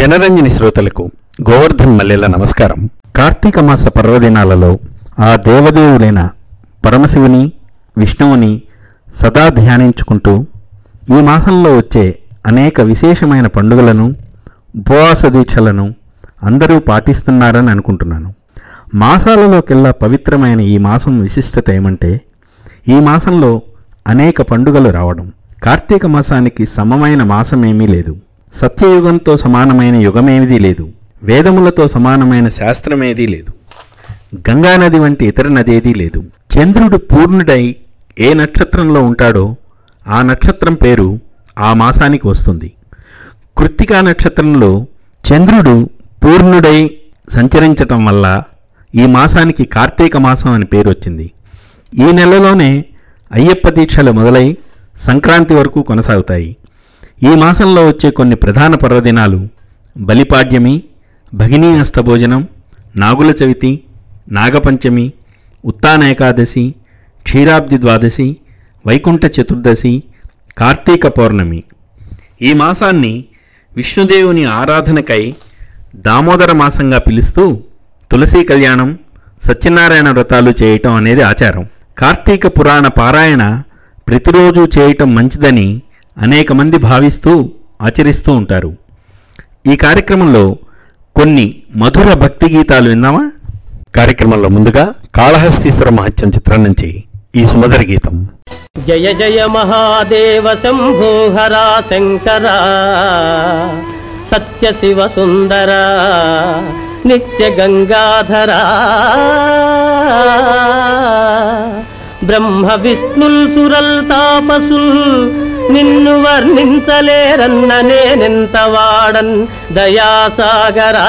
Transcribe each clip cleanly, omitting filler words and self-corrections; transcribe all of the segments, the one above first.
జనరంజని శ్రోతలకు గోవర్ధన్ మల్లెల నమస్కారం. కార్తీక మాస పర్వదినాలలో ఆ దేవదేవులైన పరమశివుని, విష్ణువుని సదా ధ్యానించుకుంటూ ఈ మాసంలో వచ్చే అనేక విశేషమైన పండుగలను, ఉపవాస దీక్షలను అందరూ పాటిస్తున్నారని అనుకుంటున్నాను. మాసాలలోకెల్లా పవిత్రమైన ఈ మాసం విశిష్టత ఏమంటే, ఈ మాసంలో అనేక పండుగలు రావడం. కార్తీక మాసానికి సమమైన మాసమేమీ లేదు. సత్యయుగంతో సమానమైన యుగమేమిది లేదు. వేదములతో సమానమైన శాస్త్రమేదీ లేదు. గంగానది వంటి ఇతర నదేదీ లేదు. చంద్రుడు పూర్ణుడై ఏ నక్షత్రంలో ఉంటాడో ఆ నక్షత్రం పేరు ఆ మాసానికి వస్తుంది. కృత్తికా నక్షత్రంలో చంద్రుడు పూర్ణుడై సంచరించటం వల్ల ఈ మాసానికి కార్తీక మాసం అని పేరు వచ్చింది. ఈ నెలలోనే అయ్యప్ప దీక్షలు మొదలై సంక్రాంతి వరకు కొనసాగుతాయి. ఈ మాసంలో వచ్చే కొన్ని ప్రధాన పర్వదినాలు బలిపాడ్యమి, భగినీ హస్తభోజనం, నాగుల చవితి, నాగపంచమి, ఉత్తాన ఏకాదశి, క్షీరాబ్ది ద్వాదశి, వైకుంఠ చతుర్దశి, కార్తీక పౌర్ణమి. ఈ మాసాన్ని విష్ణుదేవుని ఆరాధనకై దామోదర మాసంగా పిలుస్తూ తులసీ కళ్యాణం, సత్యనారాయణ వ్రతాలు చేయటం అనేది ఆచారం. కార్తీక పురాణ పారాయణ ప్రతిరోజు చేయటం మంచిదని అనేక మంది భావిస్తూ ఆచరిస్తూ ఉంటారు. ఈ కార్యక్రమంలో కొన్ని మధుర భక్తి గీతాలు విందామా? కార్యక్రమంలో ముందుగా కాళహస్తీశ్వర మహత్యం చిత్రం నుంచి ఈ సుమధుర గీతం. జయ జయ మహాదేవ శంభో హర శంకర, సత్య శివ సుందర, నిత్య గంగాధర, బ్రహ్మ విష్ణుల్ సురల్ తాపసుల్ నిన్ను వర్ణించలేరన్న నేనెంత వాడన్ దయాసాగరా.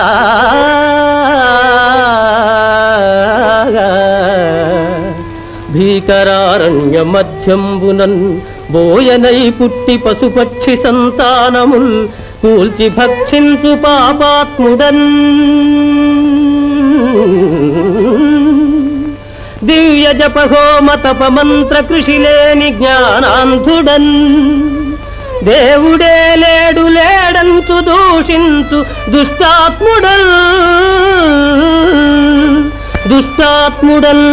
భీకరారణ్య మధ్యంబునన్ బోయనై పుట్టి పశుపక్షి సంతానముల్ కూల్చి భక్షించు పాపాత్ముడన్, దివ్య జపహోమ తప మంత్ర కృషి లేని జ్ఞానాంధుడన్, దేవుడే లేడు లేడంతు దూషించు దుష్టాత్ముడల్, దుష్టాత్ముడల్.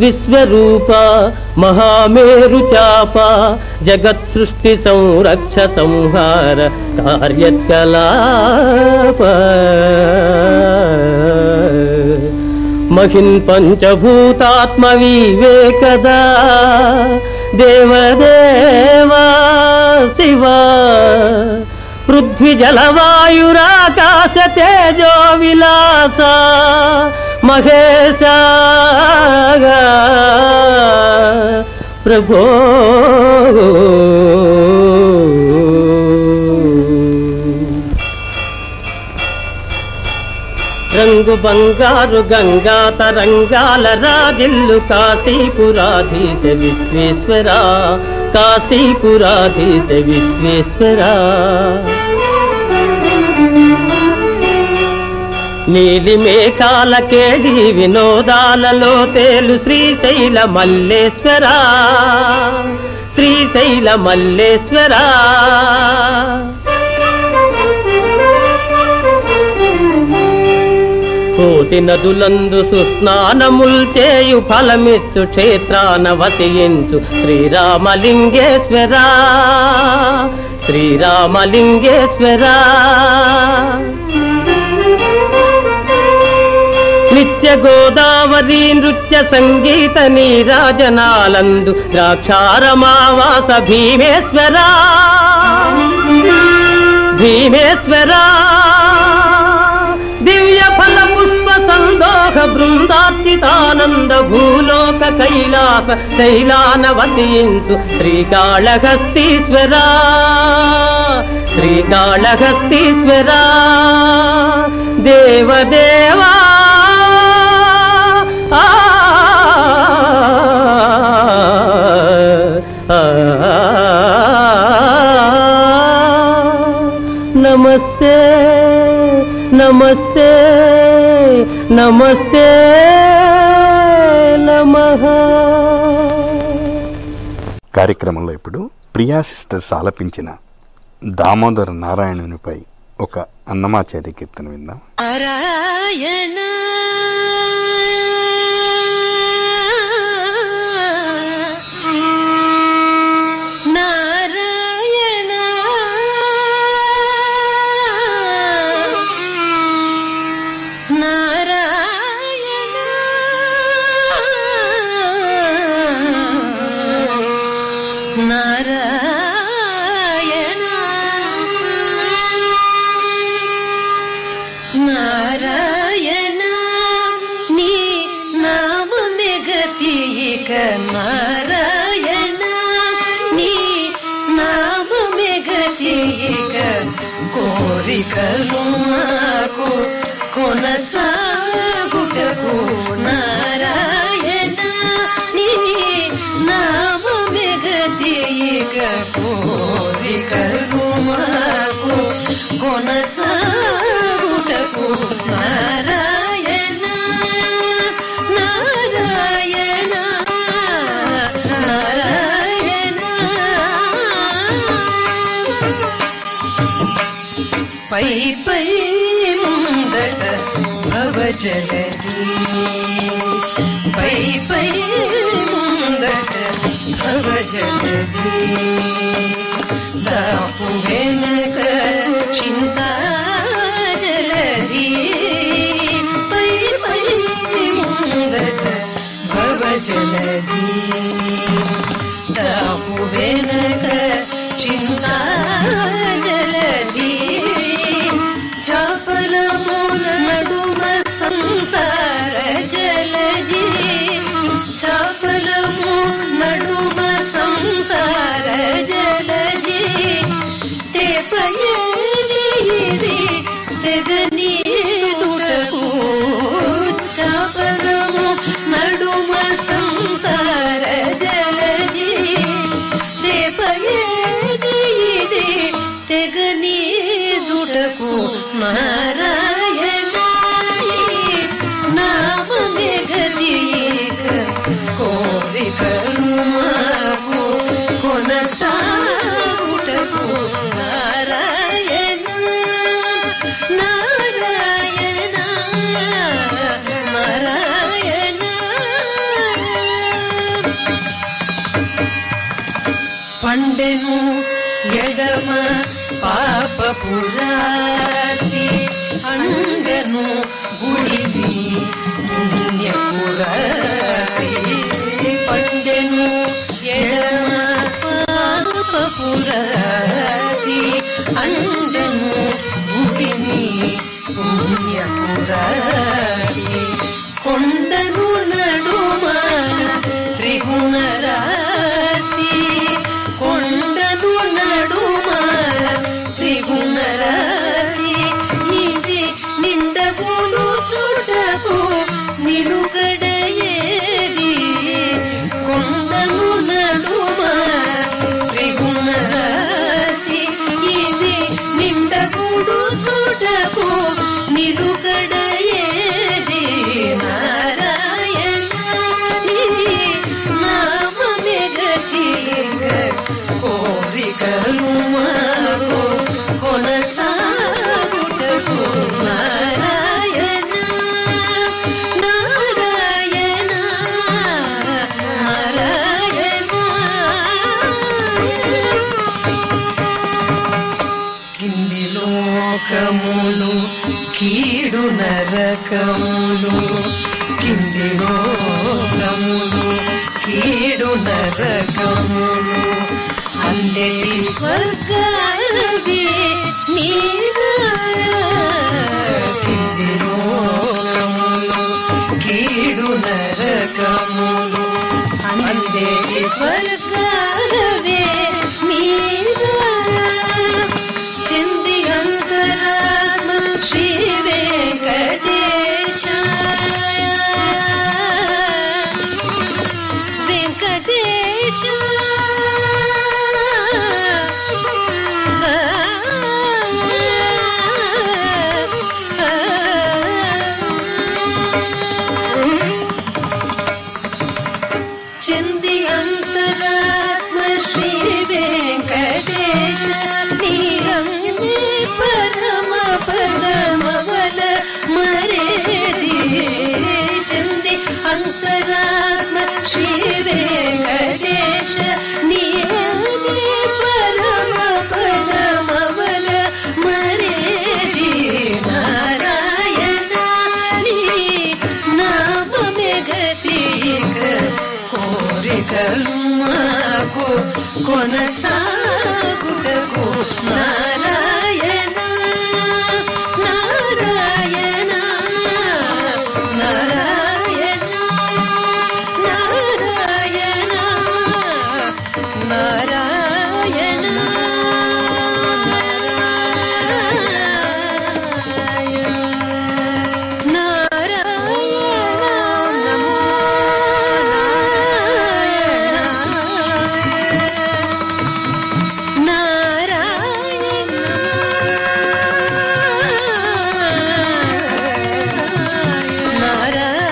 విశ్వరూప మహామేరు చాప, జగత్ సృష్టి సంరక్ష సంహార కార్యకలాప, మహిన్ పంచభూతాత్మ వివేకదా, దేవదేవా శివ, పృథ్వీ జలవాయురాకాశ తేజో విలాస మహేశ ప్రభో. రంగు బంగారు గంగా తరంగాల రాజిల్లు కాశీపురాధీశ విశ్వేశ్వర, కాశీపురాధీశ విశ్వేశ్వర. నీలి మేఘాల కేడి వినోదాలలో తేలు శ్రీశైల మల్లేశ్వర, శ్రీశైల మల్లేశ్వర. కోటి నదులందు సుస్నానముల్ చేయు ఫలమిచ్చు క్షేత్రాన వసించు శ్రీరామలింగేశ్వర, శ్రీరామలింగేశ్వర. నిత్య గోదావరి నృత్య సంగీత నీరాజనాలందు ద్రాక్షారమావాస భీమేశ్వర, భీమేశ్వర. దివ్య ఫల పుష్ప సందోహ బృందార్చితానంద భూలోక కైలాస శైలాన వసించు శ్రీకాళహస్తీశ్వర, శ్రీకాళహస్తీశ్వర. దేవదేవా నమస్తే నమస్తే నమస్తే నమః. కార్యక్రమంలో ఇప్పుడు ప్రియా సిస్టర్స్ ఆలపించిన దామోదర నారాయణునిపై ఒక అన్నమాచార్య కీర్తన విందాం. నారాయణ నారాయణ నారాయణ నారాయణ నారాయణ నీ నామమే గతిక నారాయణ నీ నామమే గతిక కోరికలు నాకు కొనసాగుటకు నారాయణ నీ నామమే గతిక కోరికలు మాకు కొనసాగుటకు నారాయణ నారాయణ నారాయణ పై పై ముందట భవజలది పై పై ముందట భవజలది దాపు వెనక చింతా జలది పై పై ముందట భవజలది దాపు వెనక చింతా జలది చాపలముల నడుమ సంసార జలది చాపలము నడుమ సంసార జలది తెపయేది తెగని దుడకు చాపలము నడుమ సంసార జలది తెపయేది తెగని దుడకు నారాయణ నామమే గతిక కోరికలు మాకు కొనసాగుటకు నారాయణ నారాయణ నారాయణ పండెను ఎడమ పాపపురాసి అంగను గుడివి పుణ్యపురాసి పండెను ఎడమ పాపపురాసి అంగను గుడిని పుణ్యపురాసి కొండను నడుమ త్రిగుణ రాశి కొండను నడుమ త్రిగుణ రాశి ఇవి నిండగులు చుటకు నిలుగడయేది కొండను నడుమ త్రిగుణ రాశి ఇవి నిండగులు చుటకు నిలుగడయేది నారాయణ నామమే గతిక కోరికలు మాకు కొనసాగుటకు నారాయణ నారాయణ నారాయణ కింది లోకములు కీడు నరకములు కింది లోకములు కీడు నరకములు అందరి స్వర్గవే మీద కింది లోకములు కీడు నరకములు అందరి స్వర్గవే మీద చింది అంతరాత్మ శ్రీ వెంకటేశ వెంకటేశ కొనసాగుటకు నారాయణ నారాయణ నారాయణ నారాయణ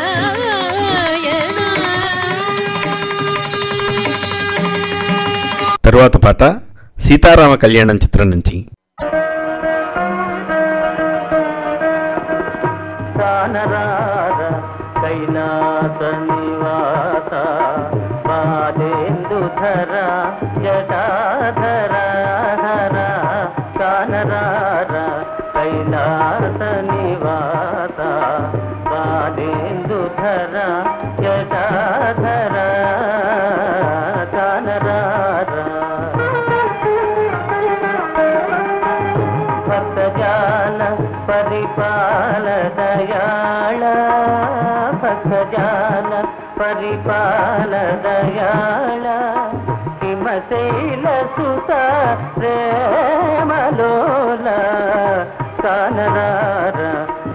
నారాయణ తరువాత పాట సీతారామ కళ్యాణం చిత్రం నుంచి. కైలాస నివాస బాలేందుధర జటాధర హర కానరార కైలాస నివాస బాలేందుధర జటాధర కానరార భక్తజాల పరిపాల దయాళ భక్తజాల పరిపాల దయాళ హిమశైల సుత ప్రేమలోల కానరార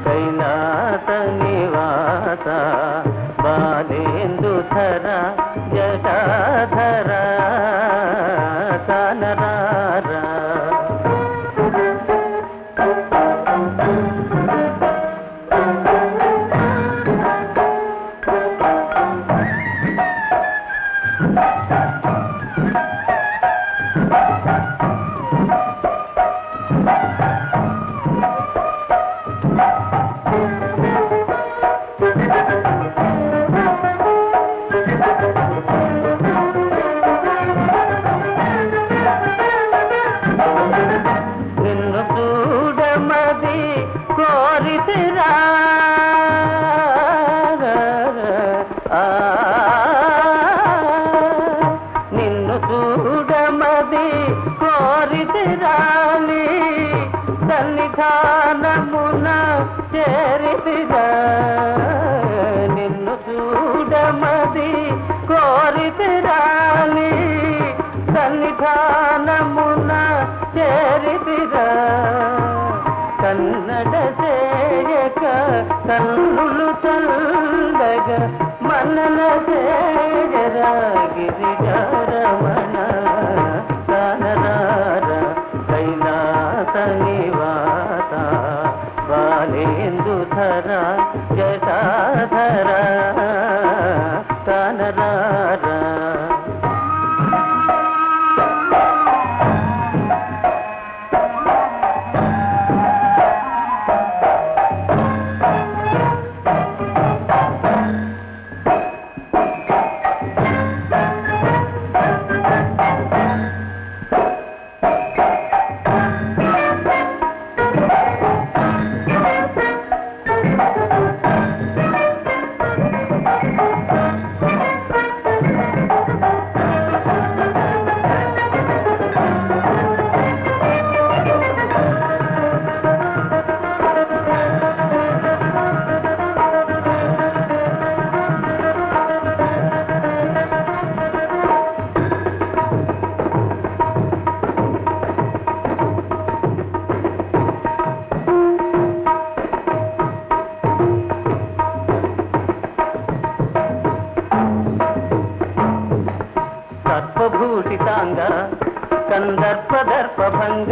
కైలాస నివాస బాలేందుధర జటాధర కానరార సన్నిధానమున చేరితిరా నిన్ను చూడమది కోరితిరాని సన్నిధానమున చేరితిరా కన్నడ చేయక కన్నులు చల్లగ మనన చేయరా గిరిజారమణ కానరార కైలాస నివాస బాలేందుధర జటాధర కానరార సర్పభూషితాంగ కందర్పదర్పభంగ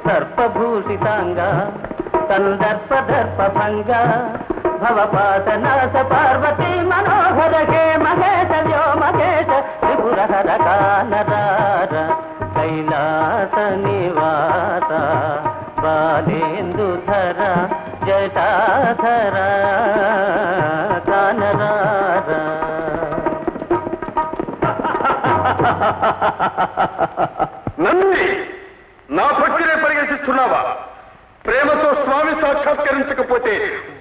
సర్పభూషితాంగ కందర్పదర్పభంగ భవపాతనాశ పార్వతీ మనోహర హే మహేశ వ్యోమహేశ త్రిపురహర కానరార కైలాస నివాస బాలేందుధర జటాధర కానరార. నన్ను నా పక్కనే పరిగణిస్తున్నావా? ప్రేమతో స్వామి సాక్షాత్కరించకపోతే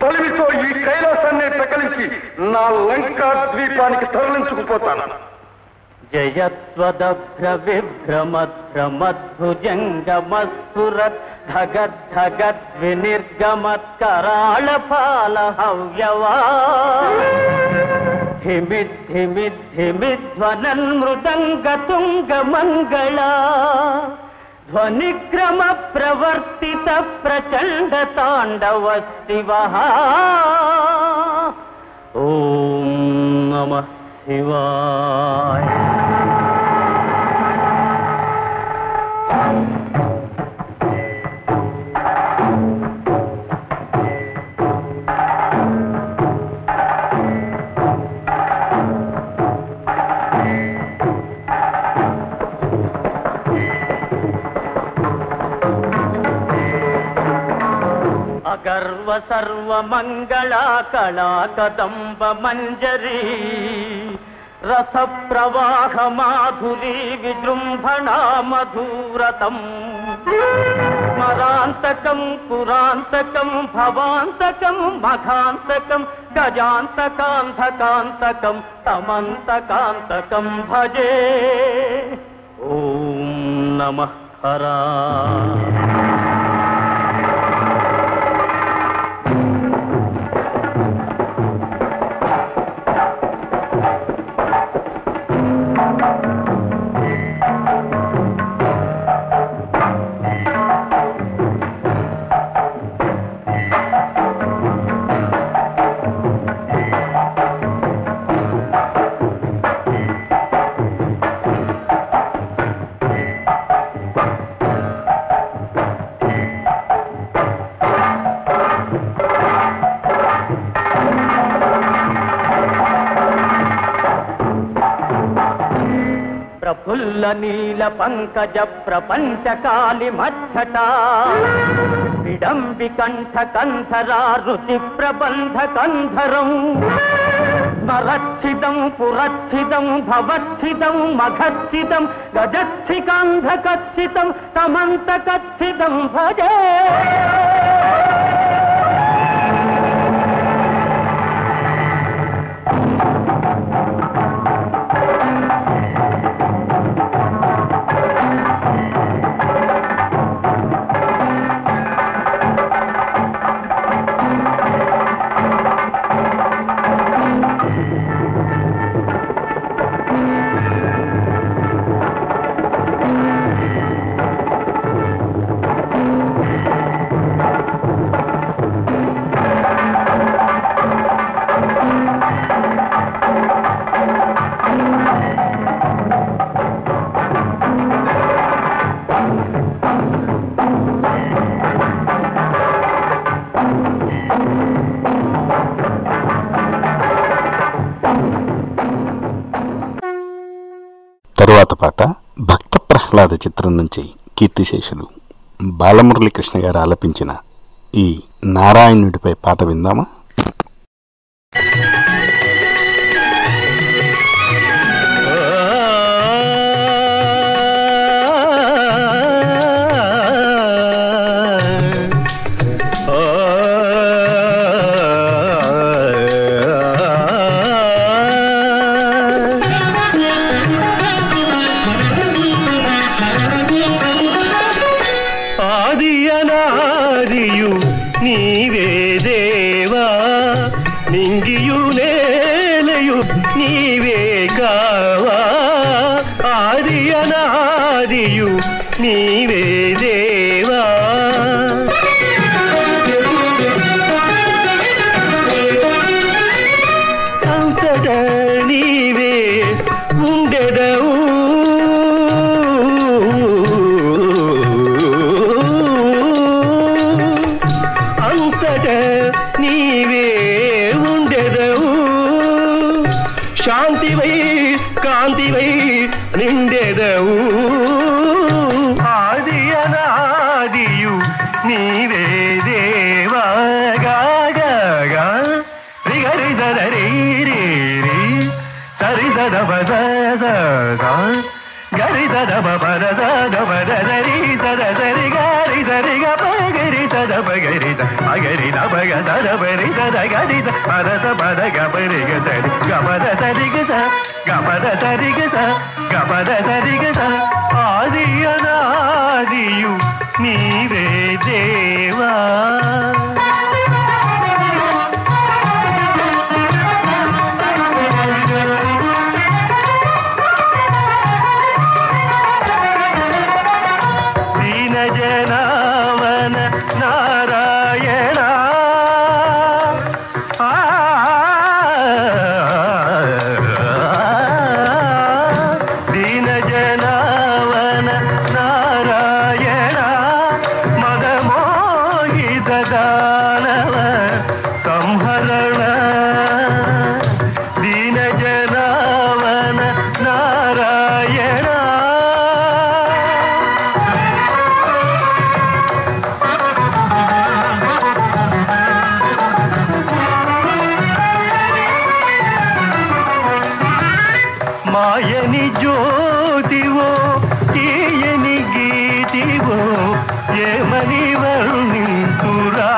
బలిమితో ఈ కైలాసాన్ని ప్రకలించి నా లంకా ద్వీపానికి తరలించుకుపోతాను. జయత్వదభ్ర విభ్రమద్భ్రమద్భుజంగమస్ఫురత్ ధగద్ధగద్ వినిర్గమత్కరాళ ఫాల హవ్యవా ధిమిద్ధిమిద్ధిమిధ్వనన్ మృదంగతుంగ మంగళ ధ్వనిక్రమ ప్రవర్తిత ప్రచండ తాండవ శివ. ఓం నమః శివాయ. అగర్వ సర్వమంగళా కళా కదంబ మంజరీ రస ప్రవాహ మాధురీ విజృంభణా మధురతం స్మరాంతకం పురాంతకం భవాంతకం మఘాంతకం గజాంతకాంతకాంతకం తమంతకాంతకం భజే. ఓం నమః హరాయ. ప్రఫుల్ల నీల పంకజ ప్రపంచకాలి మధ్యట విడంబి కంఠ కంధరా రుచి ప్రబంధ కంధరం స్మరచ్చిదం పురచ్చిదం భవచ్చిదం మఘచ్చిదం గజచ్చికాంధకచ్చితం తమంతకచ్చితం భజే. తరువాత పాట భక్త ప్రహ్లాద చిత్రం నుంచి కీర్తిశేషులు బాలమురళీకృష్ణ గారు ఆలపించిన ఈ నారాయణుడిపై పాట విందామా? గరి ద మగరి ద భగ ద బరి ద గరి ద పద ద పద గబరి గ సరి గబద సరి గ గబద సరి గ గబద సరి గ ఆది అనాదియు నీవే దేవా జనావన నారాయణ దీన జనావన నారాయణ మదమోహిత దానవ సంహరణ దీన జనావన నారాయణ మాయని జ్యోతివో తీయని గీతివో ఏమని వర్ణింతురా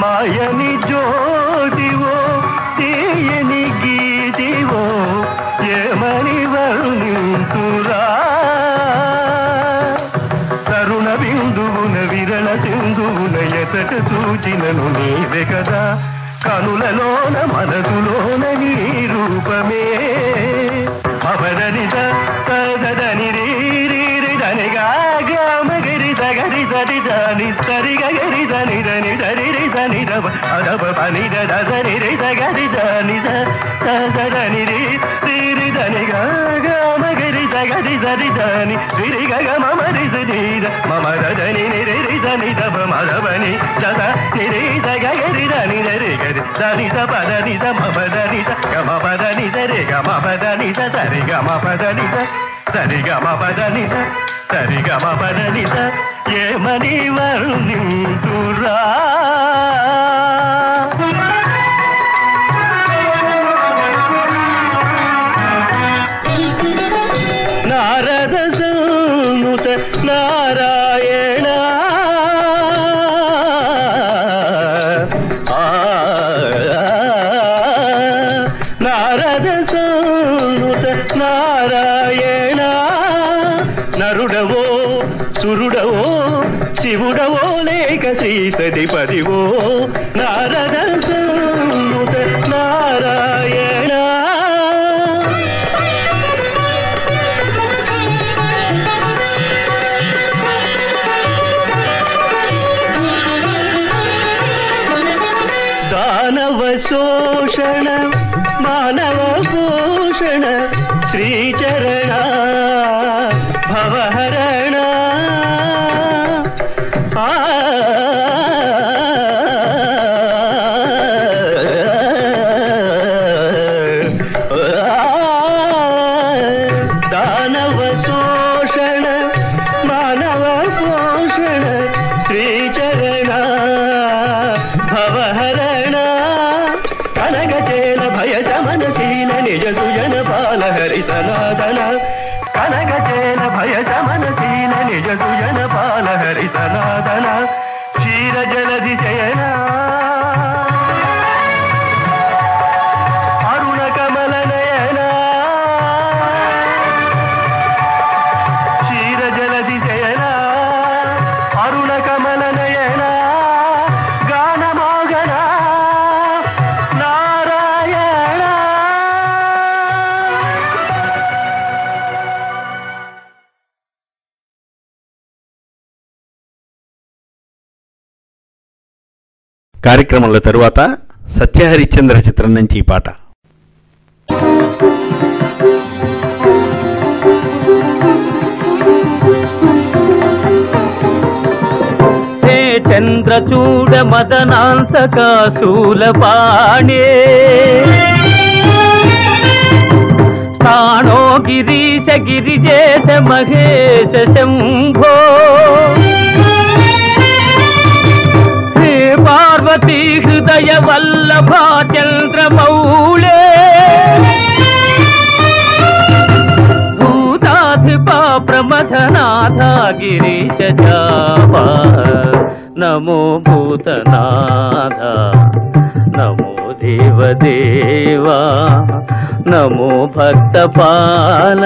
మాయని జ్యోతివో తీయని గీతివో ఏమని వర్ణింతురా తరుణ బిందువున విరళ సింధువున ఎతట సూచినను నీవే కదా కనులలోన మనసులోన నీ రూపమే అవదనిద తదని రీరిదని గామగిరి దగరి దరి దాని సరి గరి దని దని దరి దని దబ అదబ పని దదని రి దగరి దాని దదని రీరి దని గామగిరి దగరి దరి దాని రి గగ మమ రి ద మమ దని రి దని దబ మదబని దద రి దగరి దని రి గరి దని ద పదని ద మమ దని ద గమ పదని ద రి గమ పదని ద సరి గమ పదని ద సరి గమ పదని ద సరి గమ పదని ద ఏమని వర్ణింతురా నారద సన్నుత నారాయణ నారద సన్నుత నారాయణ నరుడవో సురుడవో శివుడవో లేక శ్రీసతిపదివో నారద సన్నుత నారాయణ దానవ శోషణ మానవ భూషణ శ్రీచరణ భవహరణ దానవ శోషణ మానవ భూషణ శ్రీచరణ భవహరణ కనగచేల భయ శమనశీల నిజ సుజన పాల హరి సనాతన కనగచేల భయ శమనశీల నిజ సుజన పాల హరి సనాతన క్షీర జలధి శయన అరుణ కమల నయన క్షీర జలధి శయన అరుణ కమల నయన కార్యక్రమంలో తరువాత సత్యహరిశ్చంద్ర చిత్రం నుంచి ఈ పాట. హే చంద్రచూడ మదనాంతకాశూలపాణే స్థానో గిరీశ గిరిజేశ మహేశ శంభో పార్వతీ హృదయ వల్లభా చంద్రమౌళే గిరీశ జాపా నమో భూతనాథ నమో దేవదేవా నమో భక్తపాల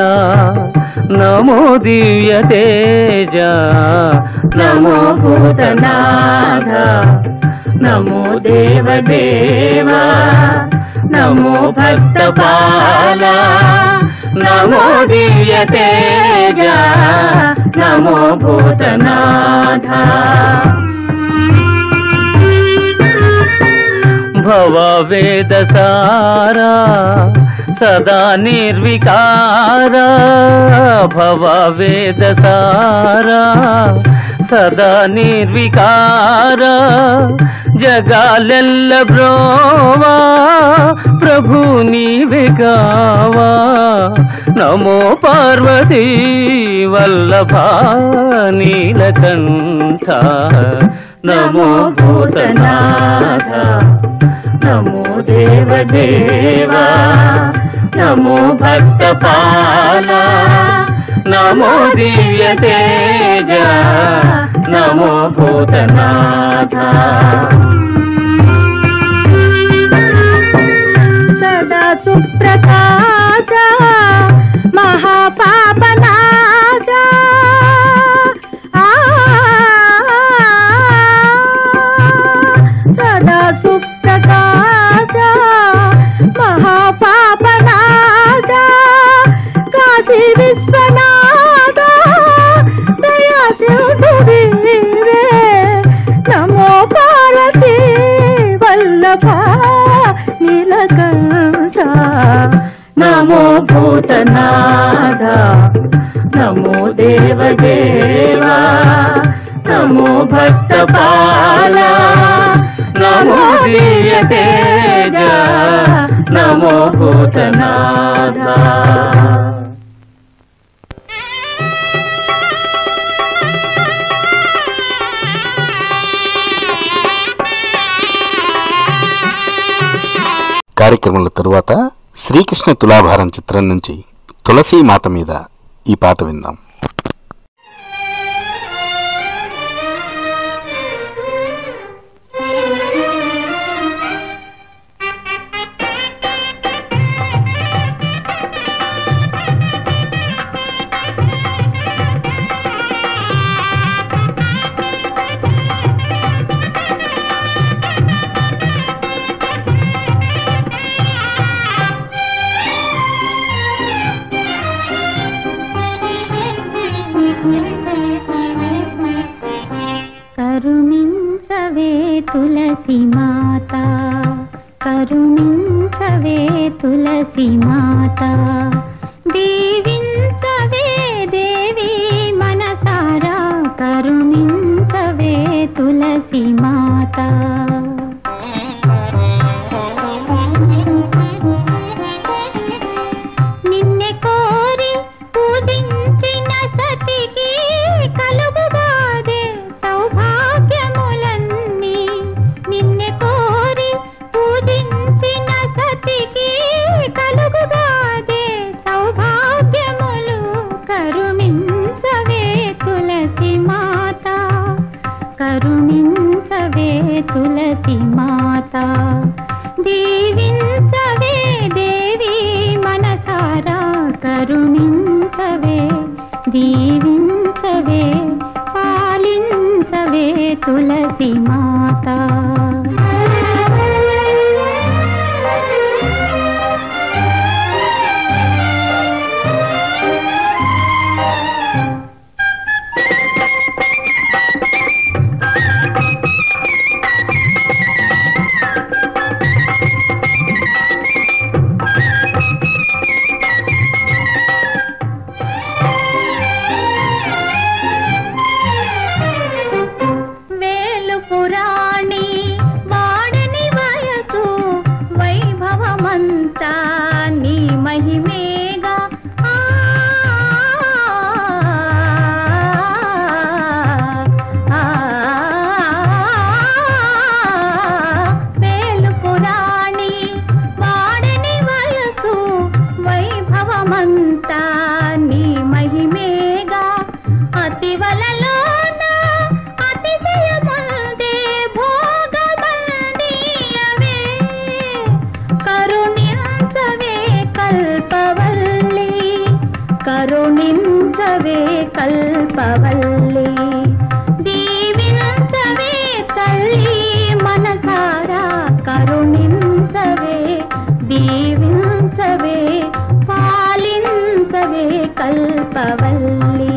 నమో దివ్య తేజ నమో భూతనాథ నమో దేవదేవా నమో భక్తపాల నమో దివ్య తేజ నమో భూతనాథ భవ వేద సారా సదా నిర్వికార భవ వేద సారా సదా నిర్వికార జగాలెల్ల బ్రోవా ప్రభు నీవే కావా నమో పార్వతీ వల్లభ నీలకంఠ నమో భూతనాథ నమో దేవదేవా నమో భక్తపాల నమో దివ్య తేజ నమో భూతనాథ సదా సుప్రకాశ మహాపాపనాశ సదా సుప్రకాశ మహాపాపనాశ కాశీ విశ్వనాథ దయా సింధువీరే నమో పార్వతీ వల్లభ నీలకంఠ నమో భూతనాథ నమో దేవదేవా నమో భక్తపాల నమో దివ్య తేజ నమో భూతనాథ కార్యక్రమంలో తరువాత శ్రీకృష్ణ తులాభారం చిత్రం నుంచి తులసీ మాత మీద ఈ పాట విందాం. కరుణించవే తులసి మాత కరుణించవే తులసి మాత దీవించవే దేవి మనసారా కరుణించవే తులసి మాత నిన్నే కోరి పూజించిన సతికి కలుగుగాదే సౌభాగ్యములన్నీ నిన్నే కోరి పూజించిన సతికి కలుగుగాదే సౌభాగ్యములు కరుణించవే తులసి మాత కరుణించవే తులసి మాత దీవించవే దేవి మనసారా కరుణించవే దీవించవే పాలించవే తులసి మాత వేలు పురాణి కరుణించవే కల్పవల్లి దీవించవే తల్లి మనసారా కరుణించవే దీవించవే పాలించవే కల్పవల్లి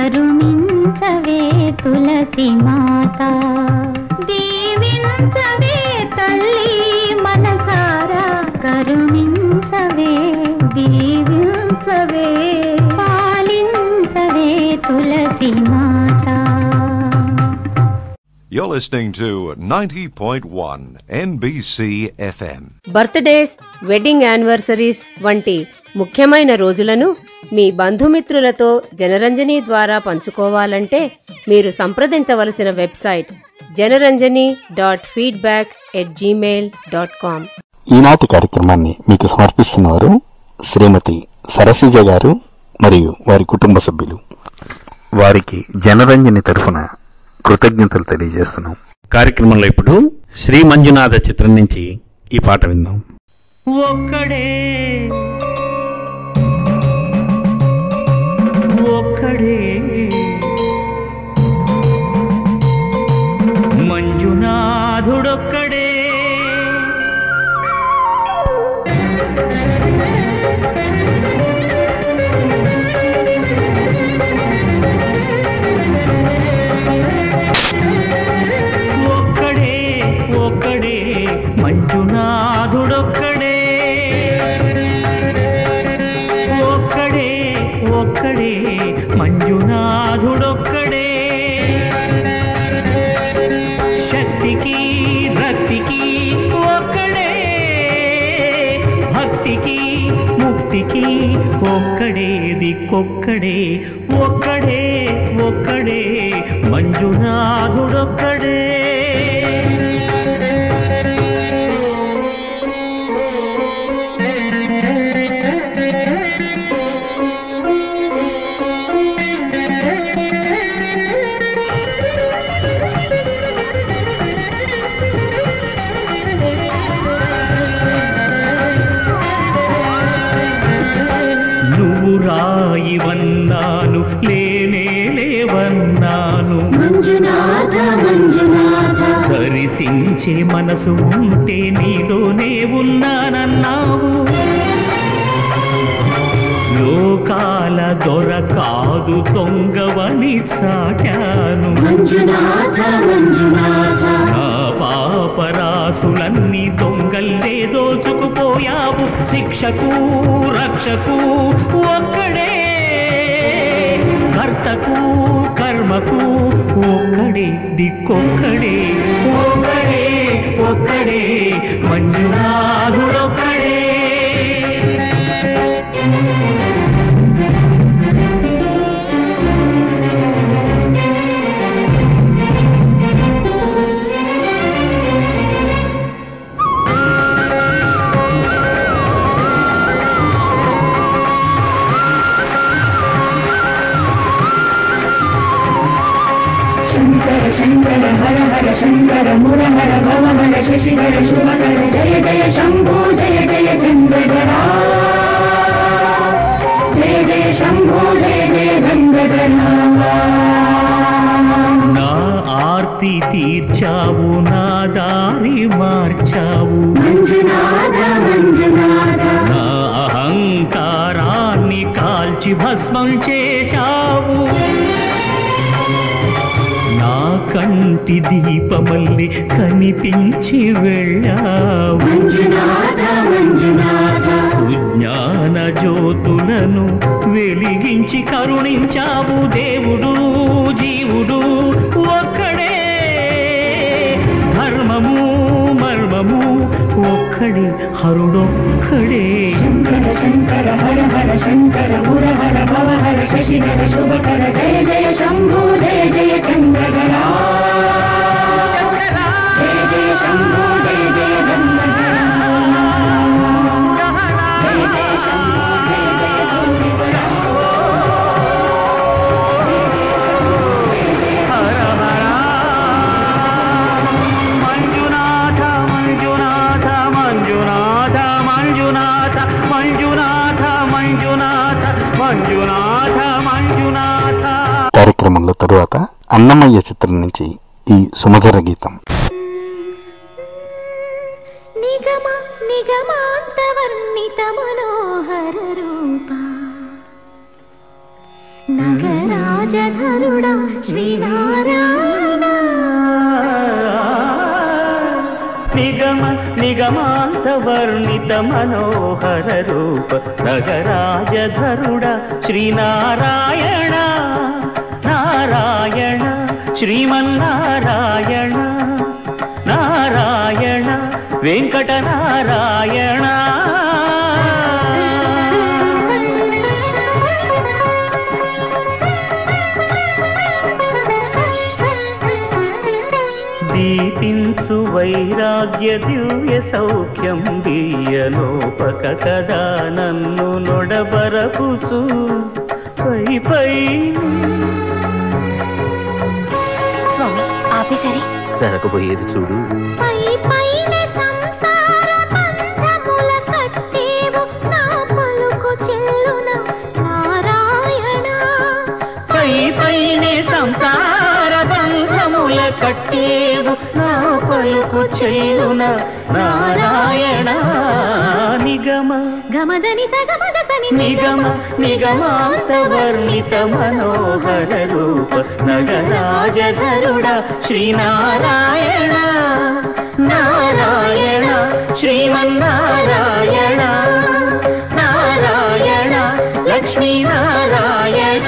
కరుణించవే తులసి మాత దీవించవే తల్లి మనసారా కరుణించవే దీవించవే పాలించవే తులసి మాత. You're listening to 90.1 NBC FM. Birthdays, wedding anniversaries వంటి ముఖ్యమైన రోజులను మీ బంధుమిత్రులతో జనరంజని ద్వారా పంచుకోవాలంటే మీరు సంప్రదించవలసిన వెబ్సైట్ janranjani.feedback@gmail.com. ఈనాటి కార్యక్రమాన్ని మీకు సమర్పిస్తున్నవారు శ్రీమతి సరసిజ గారు మరియు వారి కుటుంబ సభ్యులు. వారికి జనరంజని తరఫున కృతజ్ఞతలు తెలియజేస్తున్నాం. కార్యక్రమంలో ఇప్పుడు శ్రీ మంజునాథ చిత్రం నుంచి ఈ పాట విందాం. ఒక్కడే ఒక్కడే మంజునాథుడొక్కడే ఒక్కడే ఒక్కడే మంజునాథుడొక్కడే ఒక్కడే ఒక్కడే మంజునాథుడొక్కడే శక్తికి రక్తికి ఒక్కడే భక్తికి ముక్తికి ఒక్కడే దిక్కొక్కడే ఒక్కడే ఒక్కడే మంజునాథుడొక్కడే రాయివన్నాను లేనే లేవన్నాను మంజునాథ మంజునాథ దర్శించే మనసు ఉంటే నీలోనే ఉన్నానన్నావు లోకాల దొర కాదు దొంగవని చాటాను మంజునాథ మంజునాథ నా పాపరాసులన్నీ దొంగల్లే దోచుకుపోయావు శిక్షకు రక్షకు ఒక్కడే కర్తకు కర్మకు ఒక్కడే దిక్కొక్కడే ఒక్కడే ఒక్కడే మంజునాథుడొక్కడే శంకర శంకర హర హర శంకర మురహర భవహర శశిధర శుభకర జయ జయ శంభో జయ జయ చంద్రధరా జయ జయ శంభో జయ జయ గంగధరా. నా ఆర్తి తీర్చావు, నా దారి మార్చావు, మంజునాథ మంజునాథ నా అహంకారాన్ని కాల్చి భస్మం చేశావు. నా కంటి దీపమల్లి కనిపించి వెళ్ళావు. మంజునాథ మంజునాథ సుజ్ఞాన జ్యోతులను వెలిగించి కరుణించావు. దేవుడు జీవుడు ఒక్కడే, ధర్మము మర్మము ఒక్కడే, హరుడొక్కడే. శంకర శంకర హర హర శంకర మురహర భవహర శశిధర శుభకర జయ జయ శంభో జయ జయ చంద్రధరా జయ జయ శంభో జయ జయ గంగధరా జయ జయ శంభో జయ జయ గంగధరా జయ జయ శంభో జయ జయ హర హర మంజునాథ మంజునాథ మంజునాథ మంజునాథ మంజునాథ మంజునాథ మంజునాథ మంజునాథ. కార్యక్రమంలో తరువాత అన్నమయ్య చిత్రం నుంచి ఈ సుమధుర గీతం. నిగమ నిగమాంతవర్ణిత మనోహర రూప నగరాజధరుడా శ్రీనారాయణ. నిగమ నిగమాంత వర్ణిత మనోహర రూప నగరాజధరుడ శ్రీనారాయణ. నారాయణ శ్రీమన్నారాయణ, నారాయణ వెంకటనారాయణ. దీపించు వైరాగ్య దివ్య సౌఖ్యం దీయలోపక కదా నన్ను నొడబరపుచు పై పై. స్వామి ఆపేసరి జరగబోయేది చూడు. పై పైన సంసార బంధముల కట్టేవు నా పలుకు చెల్లున నారాయణ. పై పైనే సంసార బంధముల కట్టేవు నా పలుకు చెల్లున నారాయణ. నిగమ గమదని సగమగ సని నిగమ నిగమాంత వర్ణిత మనోహర రూప నగరాజధరుడ శ్రీనారాయణ. నారాయణ శ్రీమన్నారాయణ, నారాయణ లక్ష్మీనారాయణ.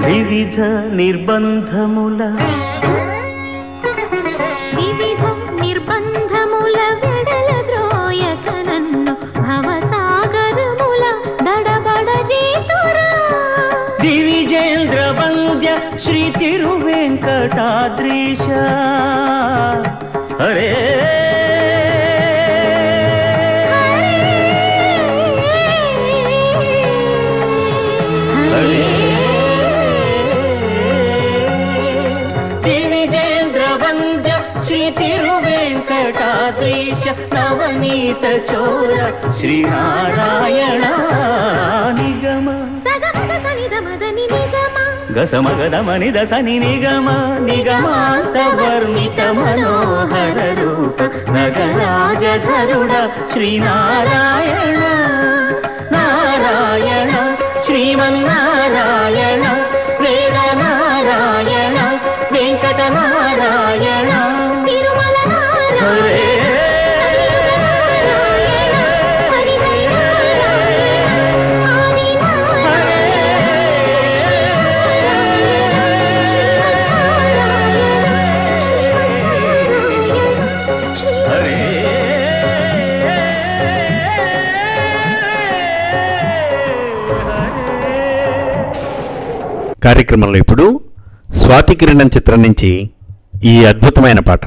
వివిధ నిర్బంధముల వివిధ నిర్బంధముల వెడల ద్రోయక నన్ను భవసాగరముల దడబడ జీతురా. దివిజేంద్ర వంద్య శ్రీ తిరువెంకటాద్రీశ. హరే హరే దివిజేంద్ర వంద్య శ్రీ తిరువెంకటాద్రీశ నవనీత చోర శ్రీనారాయణ. నిగమ గసమగదమని దసని నిగమ నిగమాంత వర్ణిత మనోహర రూప నగరాజధరుడ శ్రీనారాయణ. నారాయణ శ్రీమన్నారాయణ, వేదనారాయణ వెంకటనారాయణ. తిరుమల హరే హరే కార్యక్రమంలో ఇప్పుడు స్వాతి కిరణం చిత్రం నుంచి ఈ అద్భుతమైన పాట.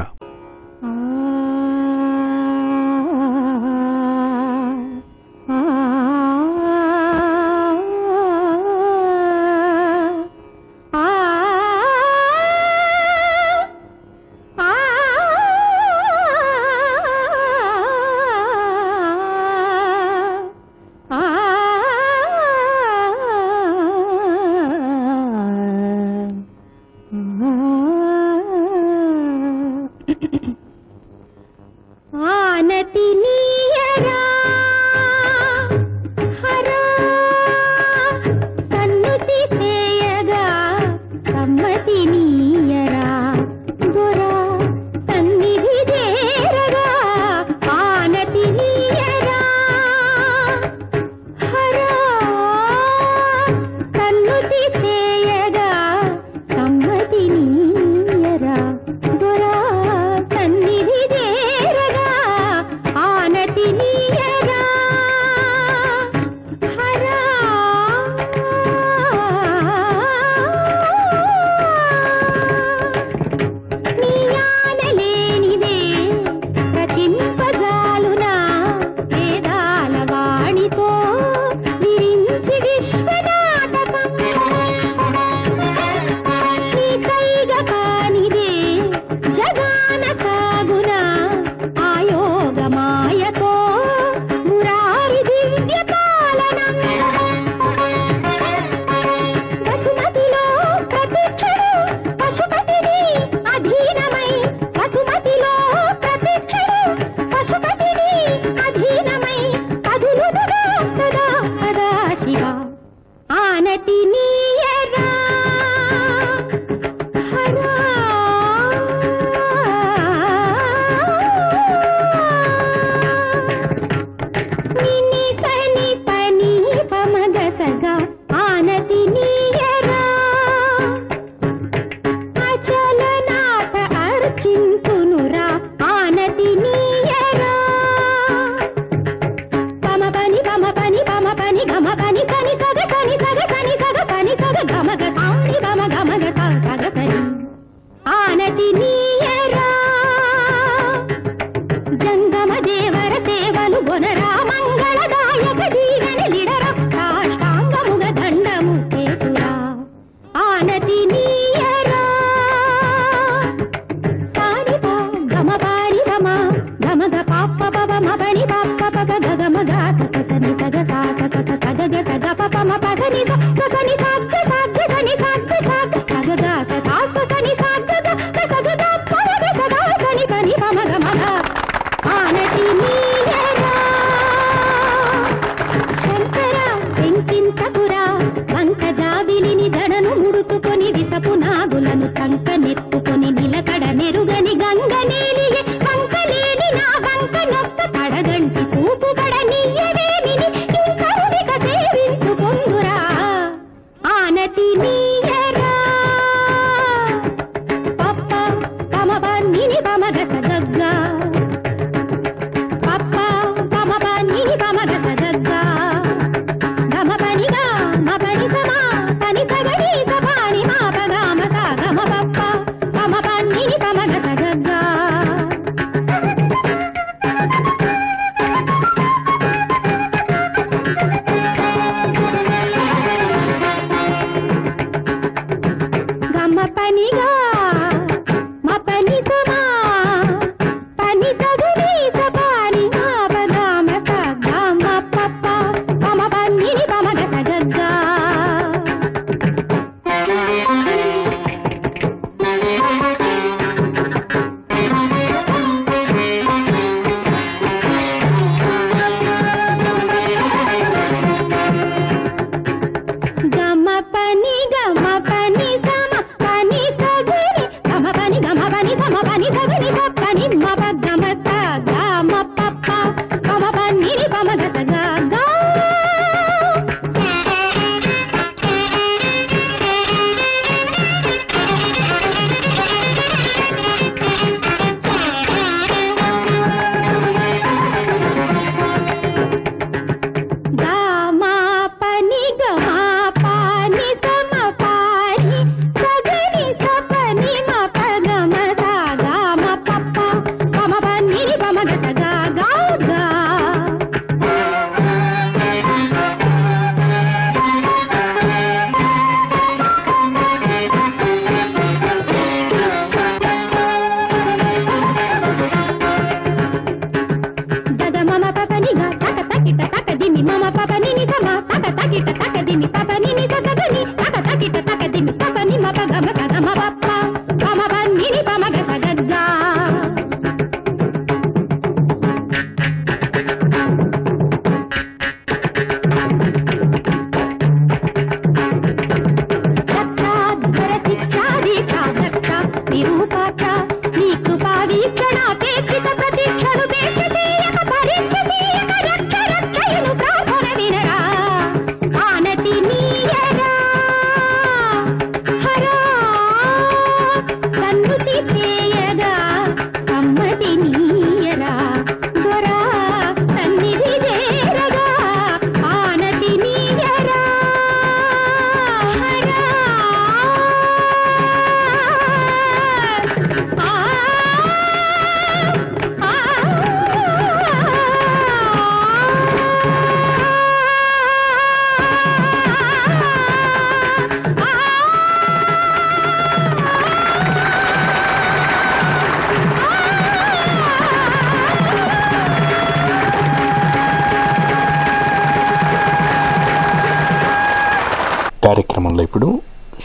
కార్యక్రమంలో ఇప్పుడు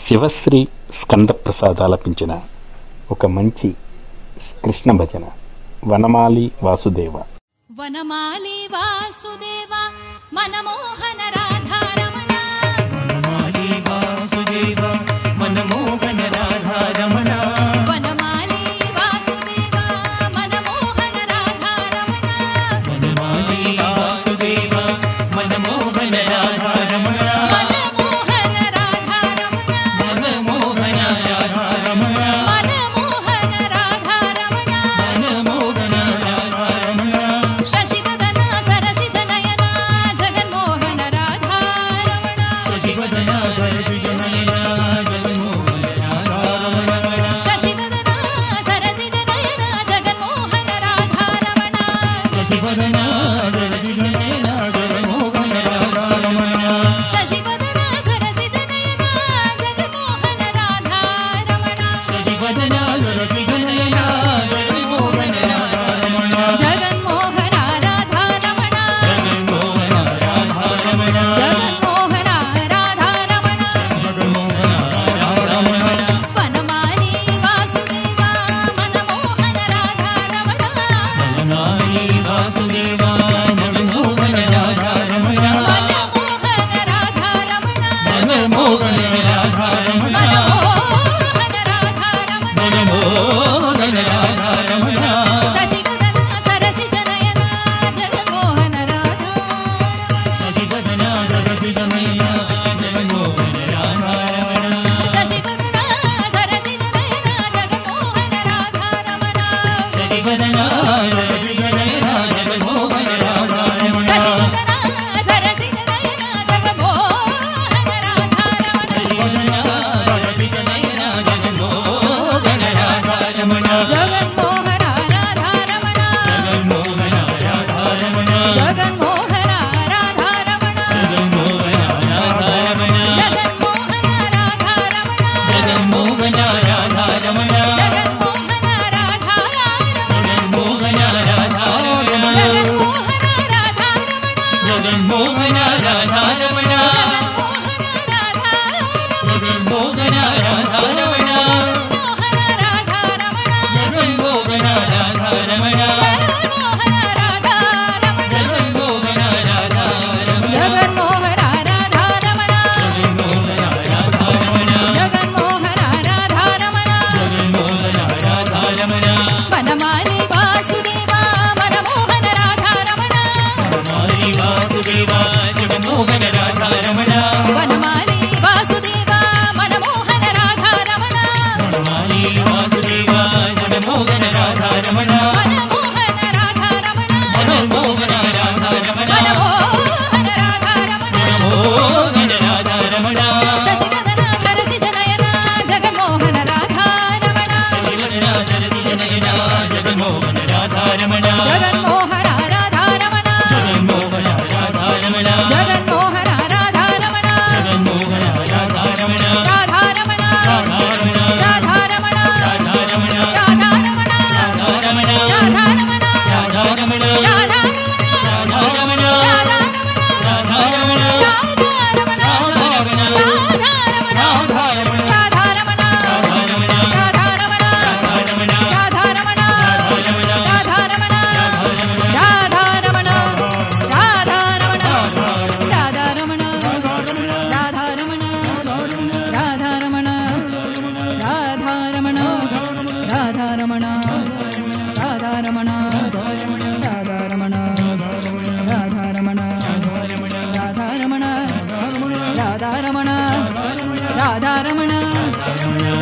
శివశ్రీ స్కందప్రసాద్ ఆలపించిన ఒక మంచి కృష్ణ భజన వనమాలి వాసుదేవ. వనమాలి వాసుదేవ మనమోహన రాధారమణ, వనమాలి వాసుదేవ మనమోహన రాధారమణ, వనమాలి వాసుదేవ మనమోహన రాధారమణ, వనమాలి వాసుదేవ మనమోహన రాధారమణ, మనమోహన రాధారమణ, మనమోహన రాధారమణ, మనమోహన రాధారమణ, మనమోహన రాధారమణ, శశివదన సరసిజ నయన జగన్మోహన రాధారమణ, శశివదన సరసిజ నయన జగన్మోహన రాధారమణ, శశివదన సరసిజ నయన జగన్మోహన రాధారమణ, శశివదన సరసిజ నయన జగన్మోహన రాధారమణ, శశివదన సరసిజ నయన జగన్మోహన రాధారమణ, శశివదన సరసిజ నయన జగన్మోహన రాధారమణ, జగన్మోహన రాధారమణ, జగన్మోహన రాధారమణ, జగన్మోహన రాధారమణ, జగన్మోహన రాధారమణ, వనమాలి వాసుదేవ మనమోహన రాధారమణ, వనమాలి వాసుదేవ మనమోహన రాధారమణ, మనమోహన రాధారమణ, మనమోహన రాధారమణ, మనమోహన రాధారమణ, మనమోహన రాధారమణ, శశివదన సరసిజ నయన జగన్మోహన రాధారమణ, శశివదన సరసిజ నయన జగన్మోహన రాధారమణ, శశివదన సరసిజ నయన జగన్మోహన రాధారమణ, శశివదన సరసిజ నయన జగన్మోహన రాధారమణ, శశివదన సరసిజ నయన జగన్మోహన రాధారమణ, శశివదన రాధారమణ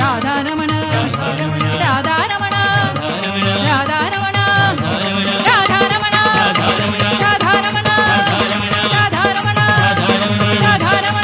రాధారమణ రాధారమణ రాధారమణ రాధారమణ రాధారమణ రాధారమణ రాధారమణ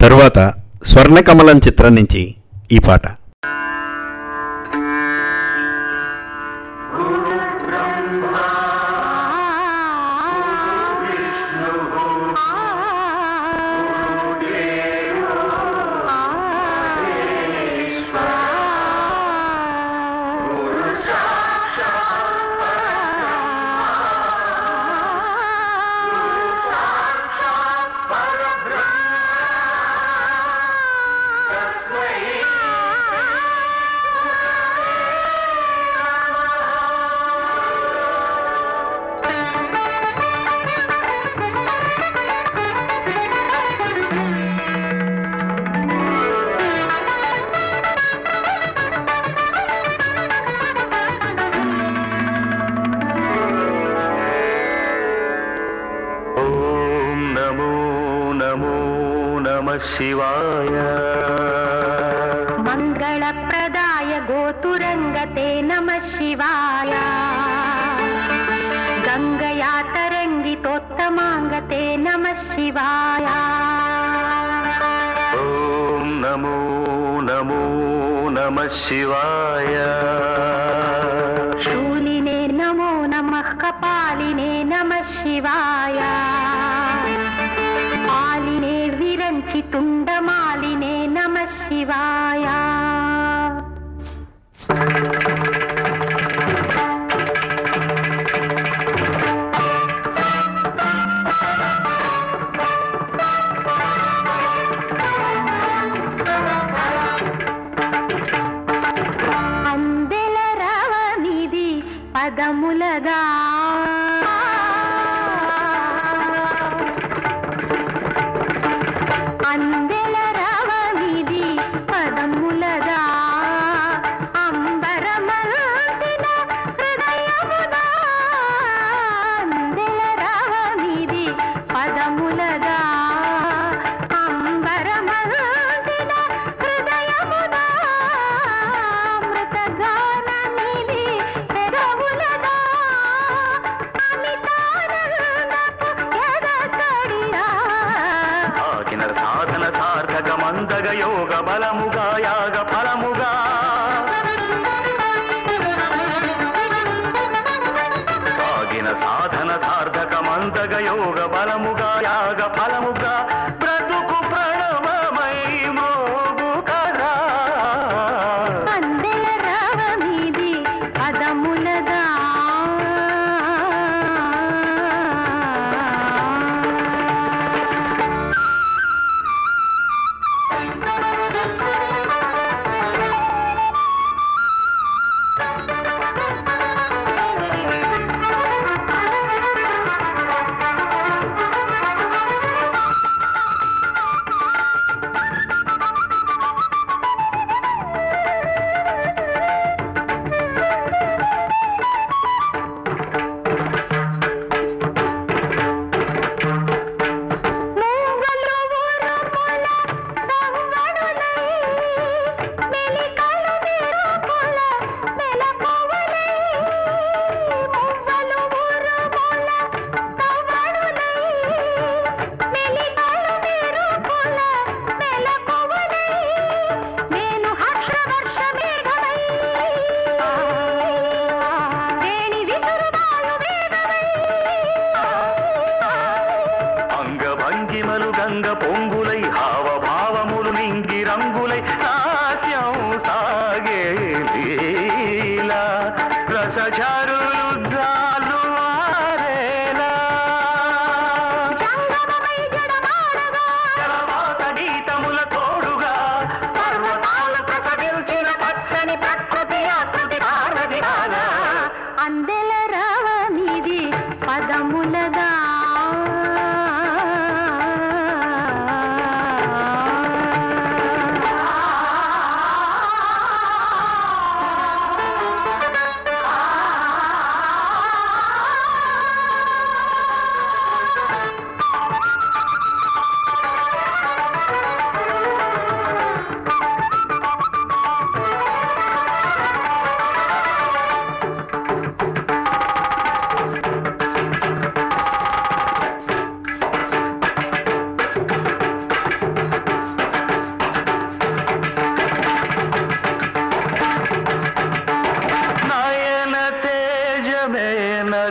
తరువాత స్వర్ణకమలం చిత్రం నుంచి ఈ పాట. శివాయ మంగళప్రదాయ గోతురంగతే నమః శివాయ గంగయా తరంగితోత్తమాంగతే నమః శివాయ ఓం నమో నమో నమః శివాయ శూలినే నమో నమః కపాలినే నమః శివాయ ఆలినే విరంచి తుండమాలినే నమః శివాయ అందెల రవనిది పదములగా అందెల రవనిది పదములగా అంబరమల్సిన హృదయమునా అందెల రవనిది పదములగా అంబరమల్సిన హృదయమునా అమృతగానమిది పెదవులగా అమితానందపు ఎదకడియా ఆగిన సాధన సార్థకమందగ యోగ బలముగా యాగ ఫలముగా సాగిన సాధన సార్థకమందగ యోగ బలముగా యాగ ఫలముగా బ్రతుకు ప్రణవమై మోగు కదా అందెల రవమిది పదములగా ఝరులు జాలు ఆరేలా గీతముల తోడుగా పర్వతాలు ప్రసవించిన పచ్చని ప్రకృతి ఆకృతి అందెల రావనిది పదములగా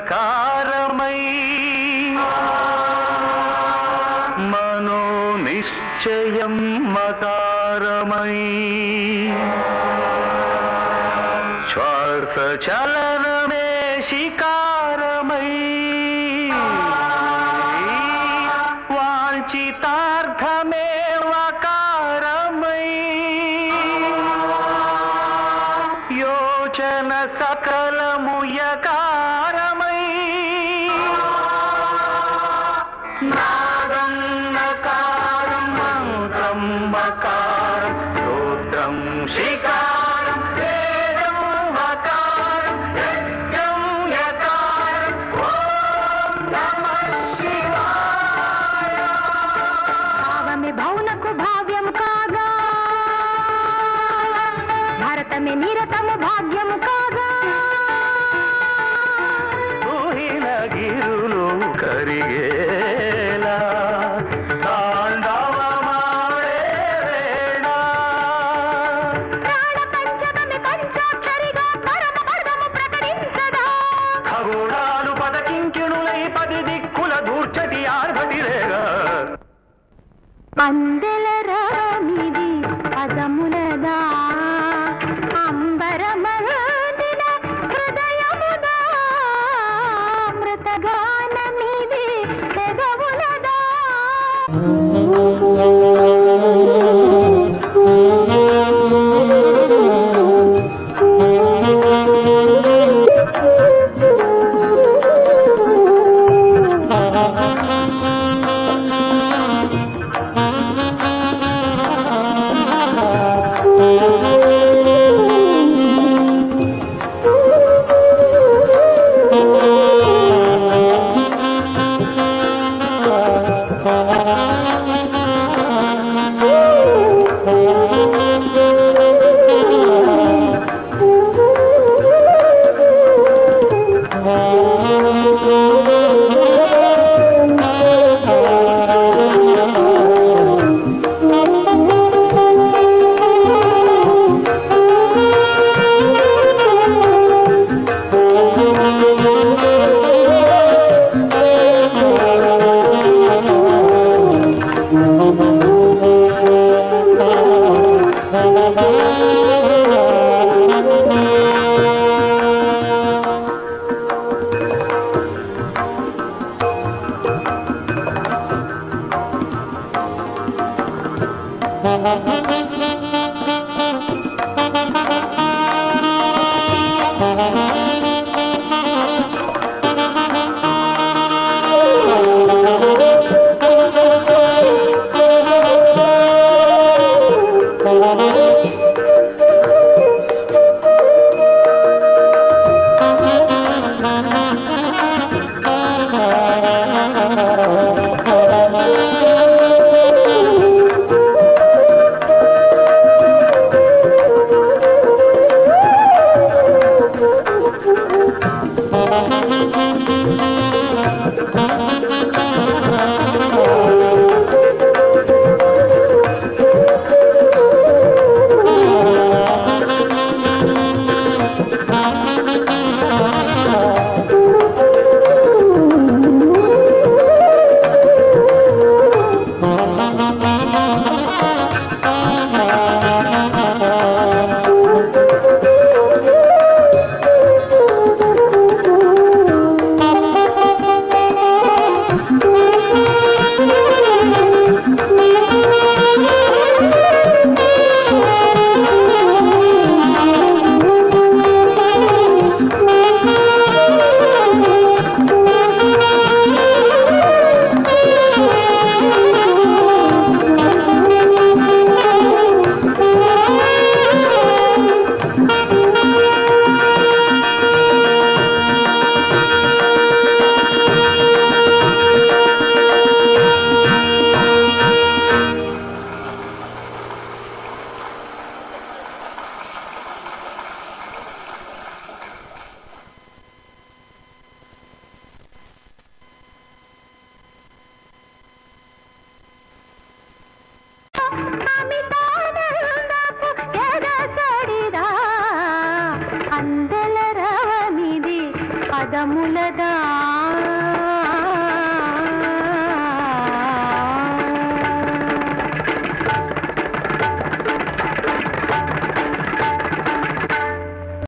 కారమై మనో నిశ్చయం మకారమై శ్వాస చలనమే శికారమై వాంఛితార్థమే వకారమై యోచన సకలము యకారమై నాదం నకారం మంత్రం మకారం స్తోత్రం శికారం వేదం మకారం యజ్ఞం యకారం ఓం నమః శివాయ. భావమే భౌనకు భావ్యము కాగా భారతమే నిరతము భాగ్యము కాగా గిరులు కరిగేలా తాండవమాడే వేళ ప్రాణ పంచమమి పంచాక్షరిగా పరమ పదము ప్రకటించదా ఖగోళాలు పదకింకిణులై పది దిక్కుల దూర్చటి ఆర్భటిరేగా అందెల రామిది పదములదా అంబరమందిన హృదయముదా మృతగానమిది పెదవులదా పాదముల దారి